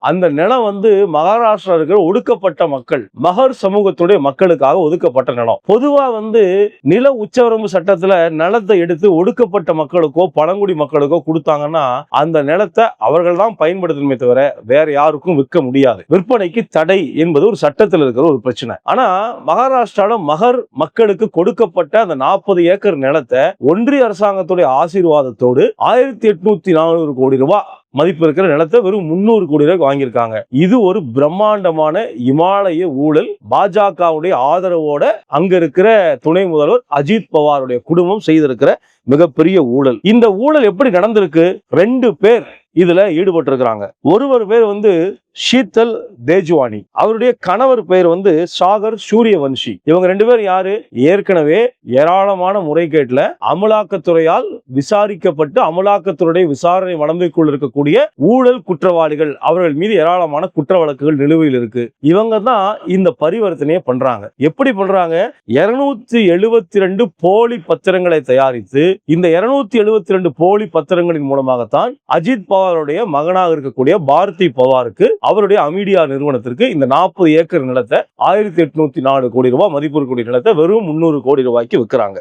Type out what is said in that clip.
அந்த நிலம் வந்து மகாராஷ்டிரா இருக்கிற ஒடுக்கப்பட்ட மக்கள், மகர் சமூகத்துடைய மக்களுக்காக ஒதுக்கப்பட்ட நிலம். பொதுவா வந்து நில உச்சவரம்பு சட்டத்துல நிலத்தை எடுத்து ஒடுக்கப்பட்ட மக்களுக்கோ பழங்குடி மக்களுக்கோ கொடுத்தாங்கன்னா அந்த நிலத்தை அவர்கள் தான் பயன்படுத்தணுமே தவிர வேற யாருக்கும் விற்க முடியாது. விற்பனைக்கு தடை என்பது ஒரு சட்டத்தில் இருக்கிற ஒரு பிரச்சனை. ஆனா மகாராஷ்டிரால மகர் மக்களுக்கு கொடுக்கப்பட்ட அந்த 40 ஏக்கர் நிலத்தை ஒன்றிய அரசாங்கத்துடைய ஆசீர்வாதத்தோடு 1840 கோடி ரூபாய் மதிப்பு இருக்கிற நிலத்தை வெறும் 300 கோடி ரூபாய்க்கு வாங்கியிருக்காங்க. இது ஒரு பிரம்மாண்டமான இமாலய ஊழல். பாஜகவுடைய ஆதரவோட அங்க இருக்கிற துணை முதல்வர் அஜித் பவாருடைய குடும்பம் செய்திருக்கிற மிகப்பெரிய ஊழல். இந்த ஊழல் எப்படி நடந்திருக்கு? 2 பேர் இதுல ஈடுபட்டு இருக்கிறாங்க. ஒருவர் பேர் வந்து ஷீத்தல் தேஜ்வானி, அவருடைய கணவர் பெயர் வந்து சாகர் சூரியவன்ஷி. இவங்க 2 பேர் யாரு? ஏற்கனவே ஏராளமான முறைகேட்டுல அமலாக்கத்துறையால் விசாரிக்கப்பட்டு அமலாக்கத்துறையுடைய விசாரணை வரம்பிற்குள் இருக்கக்கூடிய ஊழல் குற்றவாளிகள். அவர்கள் மீது ஏராளமான குற்ற வழக்குகள் நிலுவையில் இருக்கு. இவங்க தான் இந்த பரிவர்த்தனையை பண்றாங்க. எப்படி பண்றாங்க? 272 போலி பத்திரங்களை தயாரித்து இந்த 272 போலி பத்திரங்களின் மூலமாகத்தான் அஜித் பவாருடைய மகனாக இருக்கக்கூடிய பாரதி பவாருக்கு அவருடைய அமீடியா நிறுவனத்திற்கு இந்த 40 ஏக்கர் நிலத்தை 1804 கோடி ரூபாய் மதிப்பு கூடிய நிலத்தை வெறும் 300 கோடி ரூபாய்க்கு விற்கிறாங்க.